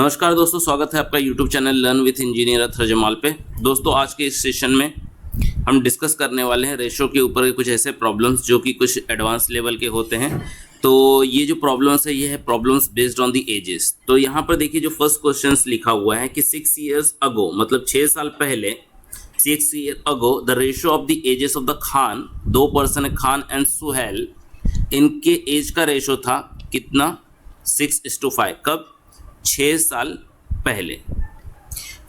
नमस्कार दोस्तों, स्वागत है आपका YouTube channel learn with engineer Athar Jamal पे। दोस्तों आज के इस सेशन में हम डिस्कस करने वाले हैं रेशो के ऊपर के कुछ ऐसे प्रॉब्लम्स जो कि कुछ एडवांस लेवल के होते हैं। तो ये जो प्रॉब्लम्स है ये है problems based on the ages. तो यहाँ पर देखिए जो फर्स्ट क्वेश्चन लिखा हुआ है कि 6 years ago मतलब 6 साल पहले 6 years ago the ratio of the ages of the Khan, दो पर्सन है खान एंड सुहेल, इनके एज का रेशो था कितना 6:5। कब? 6 साल पहले।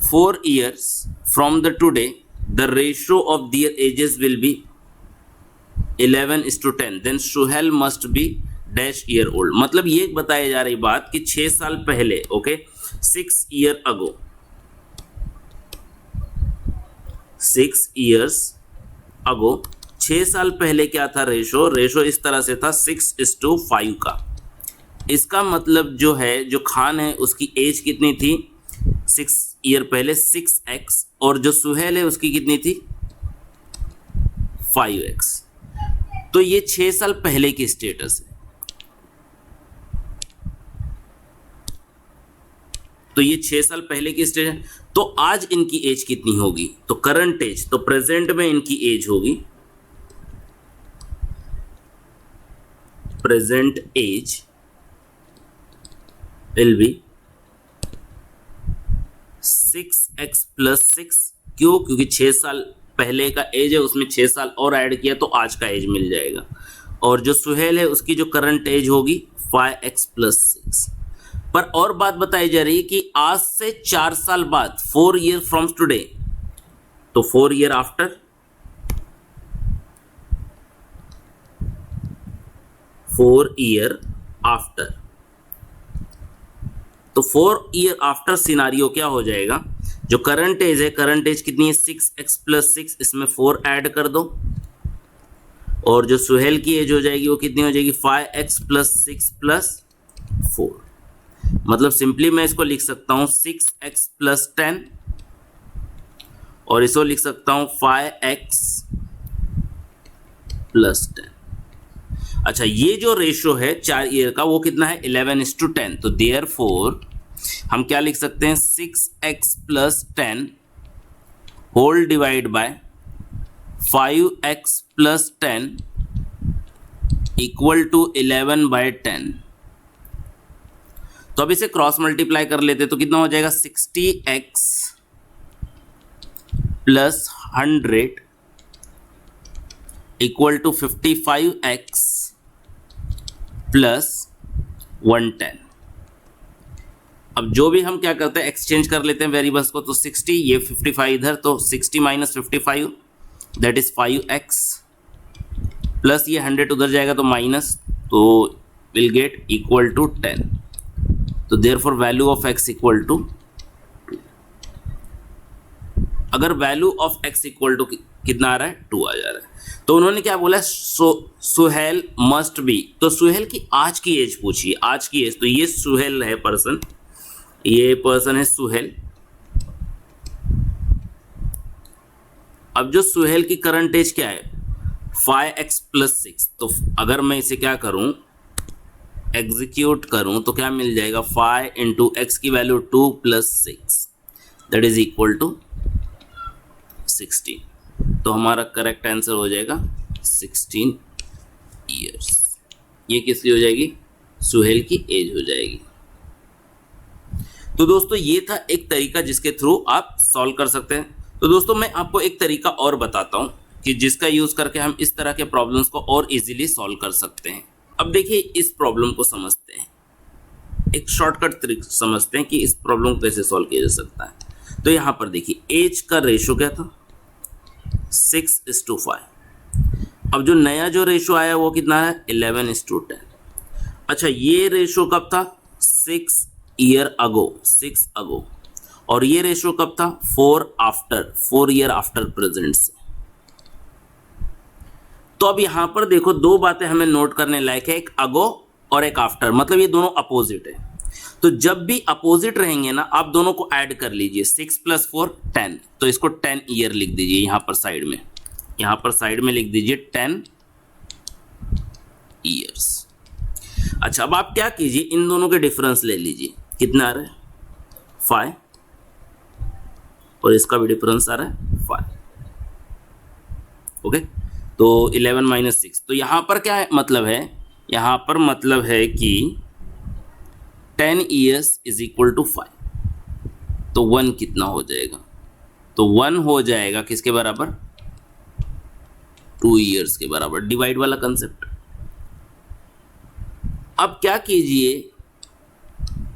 4 years from the today the ratio of their ages will be 11:10, then Suhail must be dash year old। मतलब ये बताया जा रही बात कि 6 साल पहले, okay, 6 year ago, 6 years ago 6 साल पहले क्या था रेशो इस तरह से था 6:5 का। इसका मतलब जो है जो खान है उसकी एज कितनी थी 6 ईयर पहले 6x, और जो सुहेल है उसकी कितनी थी 5x। तो ये 6 साल पहले की स्टेटस है। तो ये 6 साल पहले की स्टेटस। तो आज इनकी एज कितनी होगी? तो करंट एज, तो प्रेजेंट में इनकी एज होगी, present as will be 6x + 6। क्यों? क्योंकि 6 साल पहले का एज है, उसमें 6 साल और ऐड किया तो आज का एज मिल जाएगा। और जो सुहेल है उसकी जो करंट एज होगी 5x + 6। पर और बात बताई जा रही है कि आज से 4 साल बाद 4 year from today, तो 4 year आफ्टर, 4 year आफ्टर, तो 4 year आफ्टर सिनारियो क्या हो जाएगा? जो करंट एज है, करंट एज कितनी है 6x + 6, इसमें 4 ऐड कर दो, और जो सुहेल की एज हो जाएगी वो कितनी हो जाएगी 5x + 6 + 4। मतलब सिंपली मैं इसको लिख सकता हूं 6x + 10, और इसको लिख सकता हूं 5x + 10। अच्छा, ये जो रेशो है 4 ईयर का वो कितना है 11:10। तो देयरफॉर हम क्या लिख सकते हैं 6x + 10 whole divide by 5x + 10 equal to 11/10। तो अब इसे क्रॉस मल्टीप्लाई कर लेते तो कितना हो जाएगा 60x + 100 इक्वल टू 55x + 110। अब जो भी हम क्या करते हैं एक्सचेंज कर लेते हैं वेरिएबल्स को। तो 60, ये 55 इधर, तो 60 - 55 दैट इज 5x, प्लस ये 100 उधर जाएगा तो माइनस, तो विल गेट इक्वल टू 10। तो therefore value of x equal to, अगर value of x equal to कितना आ रहा है 2 आ जा रहा है। तो उन्होंने क्या बोला सुहेल मस्ट बी। तो सुहेल की आज की एज पूछिए, आज की एज। तो ये सुहेल है पर्सन, ये पर्सन है सुहेल। अब जो सुहेल की करंट एज क्या है 5x + 6। तो अगर मैं इसे क्या करूं एग्जीक्यूट करूं तो क्या मिल जाएगा 5 × x की value 2 + 6 that is equal to 16। तो हमारा करेक्ट आंसर हो जाएगा 16 years। ये किसकी हो जाएगी? सुहेल की एज हो जाएगी। तो दोस्तों ये था एक तरीका जिसके थ्रू आप सॉल्व कर सकते हैं। तो दोस्तों मैं आपको एक तरीका और बताता हूं कि जिसका यूज करके हम इस तरह के प्रॉब्लम्स को और इजीली सॉल्व कर सकते हैं। अब देखिए इस प्रॉब्लम को समझते हैं, एक शॉर्टकट तरीका समझते हैं कि इस प्रॉब्लम को कैसे सॉल्व किया जा सकता है। तो यहां पर देखिए एज का रेशो क्या था 6:5। अब जो नया जो रेशो आया वो कितना है 11:10। अच्छा, ये रेशो कब था 6 year ago, 6 ago, और ये रेशो कब था 4 year आफ्टर प्रेजेंट से। तो अब यहां पर देखो दो बातें हमें नोट करने लायक है, एक अगो और एक आफ्टर, मतलब ये दोनों अपोजिट है। तो जब भी अपोजिट रहेंगे ना आप दोनों को ऐड कर लीजिए, 6 + 4 10, तो इसको 10 ईयर लिख दीजिए यहां पर साइड में, यहां पर साइड में लिख दीजिए 10 years। अच्छा, अब आप क्या कीजिए इन दोनों के डिफरेंस ले लीजिए, कितना आ रहा है 5 और इसका भी डिफरेंस आ रहा है 5। ओके, तो 11 माइनस 6, तो यहाँ पर क्या है मतलब है, यहाँ पर मतलब है कि 10 ईयर्स इज इक्वल टू 5, तो 1 कितना हो जाएगा, तो 1 हो जाएगा किसके बराबर, 2 ईयर्स के बराबर, डिवाइड वाला कंसेप्ट। अब क्या कीजिए,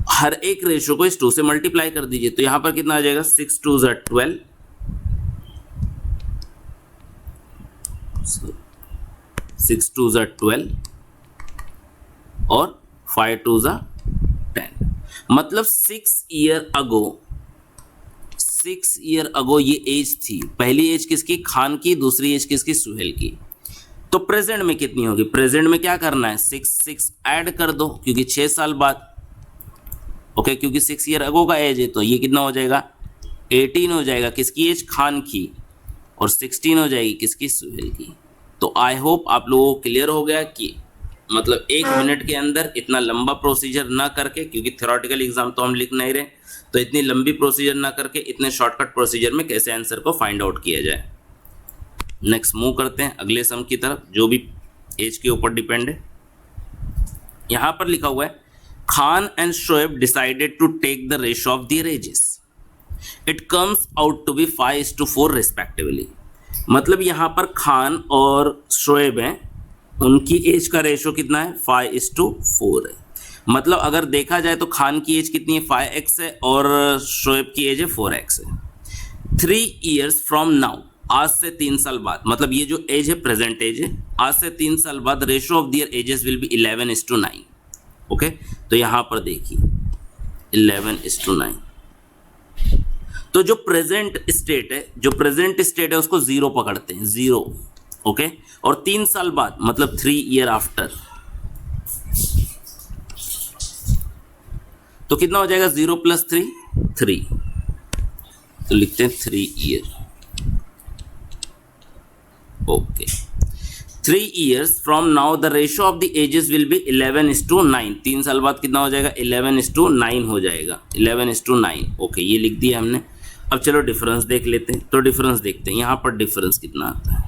हर एक रेशो को इस 2 से मल्टीप्लाई कर दीजिए, तो यहां पर कितना आ जाएगा, 6 2 ज़ा 12, 6 2 ज़ा 12 और 5 2 ज़ा 10, मतलब 6 ईयर अगो ये एज थी, पहली एज किसकी, खान की, दूसरी एज किसकी, सुहेल की। तो प्रेजेंट में कितनी होगी, प्रेजेंट में क्या करना है, 6 ऐड कर दो क्योंकि 6 साल बाद। ओके, क्योंकि 6 ईयर अगो का एज है, तो ये कितना हो जाएगा, 18 हो जाएगा, किसकी एज, खान की, और 16 हो जाएगी किसकी, सुहेल की। तो आई होप आप लोगों को क्लियर हो गया कि मतलब 1 मिनट के अंदर इतना लंबा प्रोसीजर ना करके, क्योंकि थ्योरेटिकल एग्जाम तो हम लिख नहीं रहे, तो इतनी लंबी प्रोसीजर ना करके इतने शॉर्टकट प्रोसीजर में कैसे आंसर को फाइंड आउट किया जाए। नेक्स्ट मूव करते हैं अगले सम की तरफ, जो भी एज के ऊपर डिपेंड है। यहां पर लिखा हुआ है, Khan and Shoaib decided to take the ratio of their ages, it comes out to be 5:4 respectively. मतलब यहां पर खान और शोएब हैं, उनकी एज का रेशो कितना है, 5:4 है। मतलब अगर देखा जाए तो खान की एज कितनी है, 5x है, और शोएब की एज है 4x है। 3 ईयर्स फ्रॉम नाउ, आज से 3 साल बाद, मतलब ये जो एज है प्रेजेंट एज है, आज से 3 साल बाद ratio of their ages will be 11:9। Okay, तो यहां पर देखिए 11:9, तो जो प्रेजेंट स्टेट है उसको 0 पकड़ते हैं, 0। ओके, और 3 साल बाद मतलब 3 ईयर आफ्टर, तो कितना हो जाएगा, 0 + 3 3, तो लिखते हैं 3 year. Okay, 3 years from now the ratio of the ages will be 11:9। 3 साल बाद कितना हो जाएगा, 11:9 हो जाएगा, 11:9। ओके, ये लिख दिया हमने। अब चलो डिफरेंस देख लेते हैं, तो डिफरेंस देखते हैं, यहाँ पर डिफरेंस कितना आता है,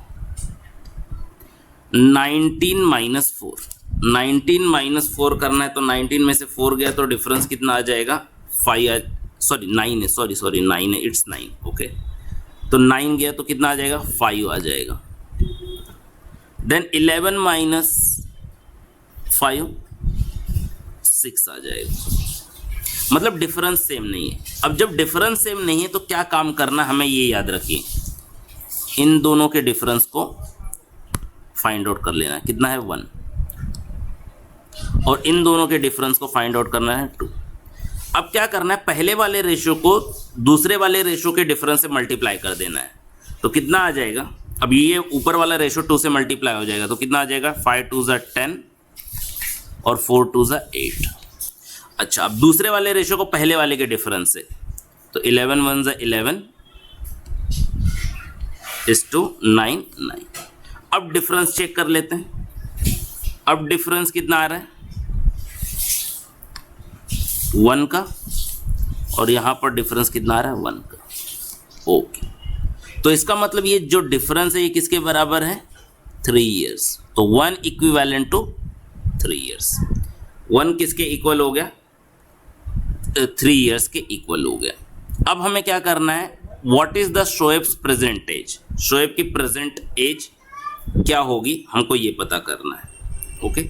19 - 4, 19 - 4 करना है, तो 19 में से 4 गया तो डिफरेंस कितना आ जाएगा, 9 है, सॉरी 9 है, इट्स 9। ओके, तो 9 गया तो कितना आ जाएगा, 5 आ जाएगा। देन 11 - 5 6 आ जाएगा। मतलब डिफरेंस सेम नहीं है। अब जब डिफरेंस सेम नहीं है तो क्या काम करना, हमें ये याद रखिए, इन दोनों के डिफरेंस को फाइंड आउट कर लेना है, कितना है 1, और इन दोनों के डिफरेंस को फाइंड आउट करना है 2। अब क्या करना है, पहले वाले रेशो को दूसरे वाले रेशो के डिफरेंस से मल्टीप्लाई कर देना है, तो कितना आ जाएगा, अब ये ऊपर वाला रेशो 2 से मल्टीप्लाई हो जाएगा, तो कितना आ जाएगा, 5 2 ज़ा 10 और 4 2 ज़ा 8। अच्छा, अब दूसरे वाले रेशो को पहले वाले के डिफरेंस से, तो 11 1 ज़ा 11 9 9। अब डिफरेंस चेक कर लेते हैं, अब डिफरेंस कितना आ रहा है, 1 का, और यहां पर डिफरेंस कितना आ रहा है, 1 का। ओके, तो इसका मतलब ये जो डिफरेंस है ये किसके बराबर है, 3 ईयर्स। तो 1 इक्विवेलेंट टू 3 ईयर्स, 1 किसके इक्वल हो गया, 3 ईयर्स के इक्वल हो गया। अब हमें क्या करना है, what is the Shoaib's present age, Shoaib की प्रेजेंट एज क्या होगी, हमको ये पता करना है। ओके,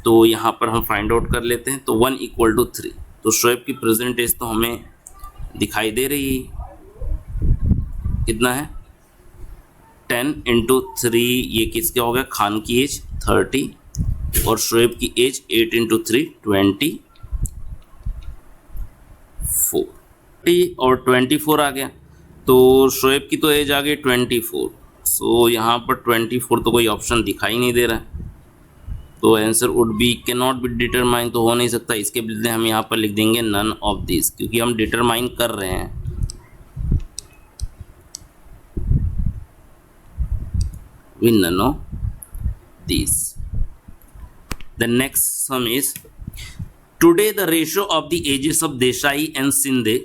तो यहाँ पर हम फाइंड आउट कर लेते हैं। तो 1 = 3, तो शोएब की प्रेजेंट एज तो हमें दिखाई दे रही है, कितना है, 10 × 3, ये किसका हो गया, खान की एज 30, और शोएब की एज 8 × 3 24, और 24 आ गया, तो शोएब की तो एज आ गई 24। सो यहाँ पर 24 तो कोई ऑप्शन दिखाई नहीं दे रहा है, तो answer would be can not be determine, तो हो नहीं सकता। इसके बदले हम यहाँ पर लिख देंगे नन ऑफ दिस, क्योंकि हम डिटरमाइन कर रहे हैं। We none of these. The next sum is, today the ratio of the ages of Desai and Shinde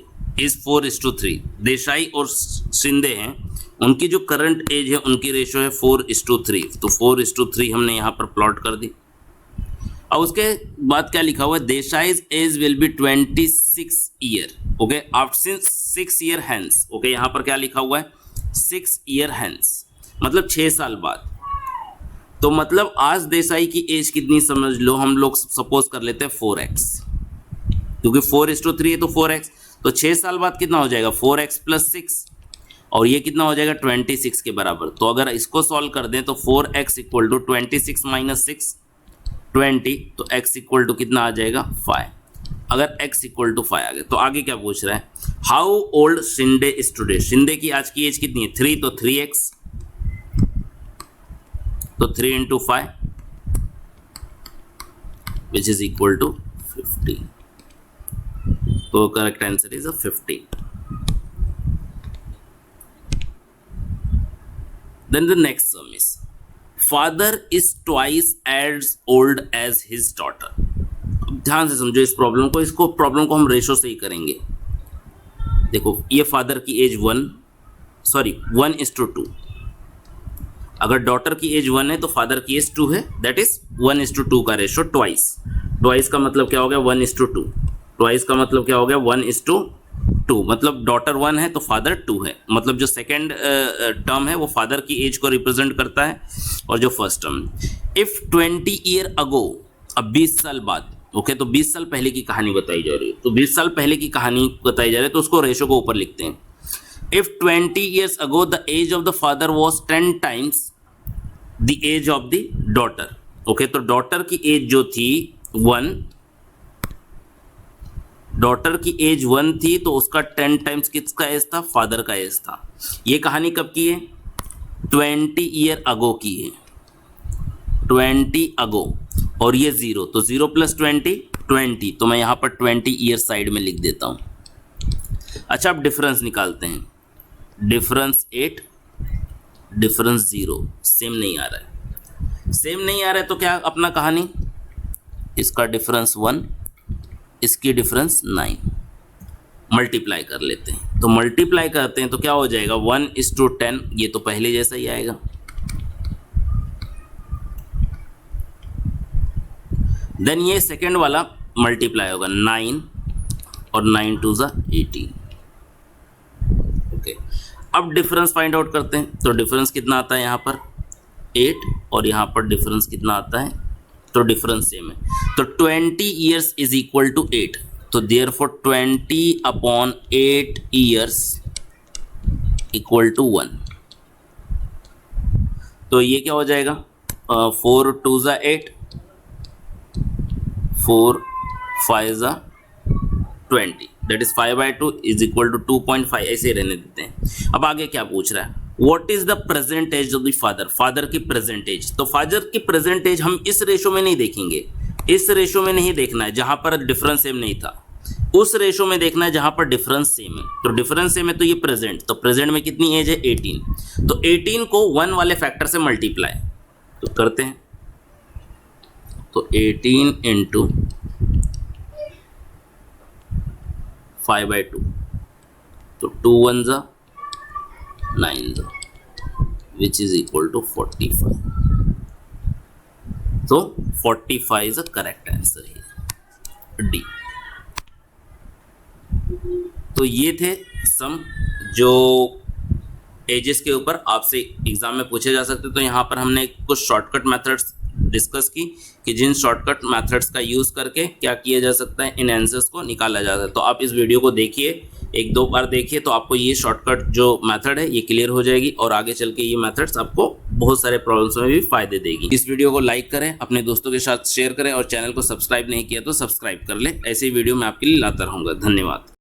is 4:3। Desai और शिंदे हैं, उनकी जो करंट एज है उनकी रेशो है 4:3। तो 4:3 हमने यहाँ पर प्लॉट कर दी। अब उसके बाद क्या लिखा हुआ है, Desai's age will be 26 year, okay, after 6 year hence. Okay, यहाँ पर क्या लिखा हुआ है, 6 ईयर हैंस, मतलब 6 साल बाद। तो मतलब आज देसाई की एज कितनी समझ लो, हम लोग सपोज कर लेते हैं 4x, क्योंकि 4:3 है तो 4x। तो 6 साल बाद कितना हो जाएगा, 4x + 6, और ये कितना हो जाएगा 26 के बराबर। तो अगर इसको सॉल्व कर दें तो 4x = 26 - 6 20, तो x = कितना आ जाएगा 5। अगर x = 5 आ गया तो आगे क्या पूछ रहा है, how old Shinde is today. Shinde की आज की एज कितनी है, 3, तो 3x, तो 3 × 5 which is equal to 50। तो correct answer is 50। Then the next sum is, father is twice as old as his daughter। अब ध्यान से समझो इस प्रॉब्लम को, प्रॉब्लम को हम रेशो से ही करेंगे। देखो ये फादर की एज 1:2। अगर डॉटर की एज 1 है तो फादर की एज 2 है, दैट इज 1:2 का रेशो ट्वाइस का मतलब क्या हो गया 1:2। ट्वाइस का मतलब क्या हो गया 1:2, मतलब डॉटर 1 है तो फादर 2 है, मतलब जो सेकेंड टर्म है वो फादर की एज को रिप्रेजेंट करता है और जो first term. If 20 year ago, अब 20 साल बाद, ओके, तो 20 साल पहले की कहानी बताई जा रही है, तो 20 साल पहले की कहानी बताई जा रही है तो उसको रेशो को ऊपर लिखते हैं। If 20 years ago the age of the father was 10 times the age of the daughter, okay, तो डॉटर की एज जो थी 1, डॉटर की एज 1 थी तो उसका 10 टाइम्स किसका एज था, फादर का एज था। ये कहानी कब की है, 20 ईयर अगो की है, 20 अगो, और ये 0, तो 0 + 20, तो मैं यहाँ पर 20 ईयर साइड में लिख देता हूँ। अच्छा, अब डिफरेंस निकालते हैं। डिफरेंस 8, डिफरेंस 0, सेम नहीं आ रहा है। सेम नहीं आ रहा है तो क्या अपना कहानी, इसका डिफरेंस 1, इसकी डिफरेंस 9, मल्टीप्लाई कर लेते हैं। तो मल्टीप्लाई करते हैं तो क्या हो जाएगा 1:10, ये तो पहले जैसा ही आएगा। देन ये सेकेंड वाला मल्टीप्लाई होगा 9, और 9 × 2 = 18। ओके, अब डिफरेंस फाइंड आउट करते हैं। तो डिफरेंस कितना आता है यहाँ पर 8, और यहाँ पर डिफरेंस कितना आता है, तो डिफरेंस सेम है। तो 20 years is equal to 8, तो therefore 20/8 years equal to 1। तो ये क्या हो जाएगा 4 × 2 = 8, 4 × 5 = 20, that is 5/2 is equal to 2.5। ऐसे रहने देते हैं। अब आगे क्या पूछ रहा है, what is the present age of the father, father की प्रेजेंट एज। तो फादर की प्रेजेंट एज हम इस रेशो में नहीं देखेंगे, इस रेशो में नहीं देखना है जहां पर डिफरेंस सेम नहीं था, उस रेशो में देखना है जहां पर डिफरेंस सेम है। तो डिफरेंस सेम है तो ये प्रेजेंट, तो प्रेजेंट में कितनी एज है 18, तो 18 को 1 वाले फैक्टर से मल्टीप्लाई तो करते हैं। तो 18 × 5/2, तो 2 1 = 9 which is equal to 45। तो 45 is a correct answer here, D। तो ये थे सम जो एजेस के ऊपर आपसे एग्जाम में पूछे जा सकते। तो यहाँ पर हमने कुछ शॉर्टकट मेथड्स डिस्कस की कि जिन शॉर्टकट मेथड्स का यूज़ करके क्या किया जा सकता है, इन आंसर्स को निकाला जा सकता है। तो आप इस वीडियो को देखिए, 1-2 बार देखिए तो आपको ये शॉर्टकट जो मेथड है ये क्लियर हो जाएगी, और आगे चल के ये मेथड्स आपको बहुत सारे प्रॉब्लम्स में भी फायदे देगी। इस वीडियो को लाइक करें, अपने दोस्तों के साथ शेयर करें, और चैनल को सब्सक्राइब नहीं किया तो सब्सक्राइब कर ले। ऐसे वीडियो मैं आपके लिए लाता रहूँगा। धन्यवाद।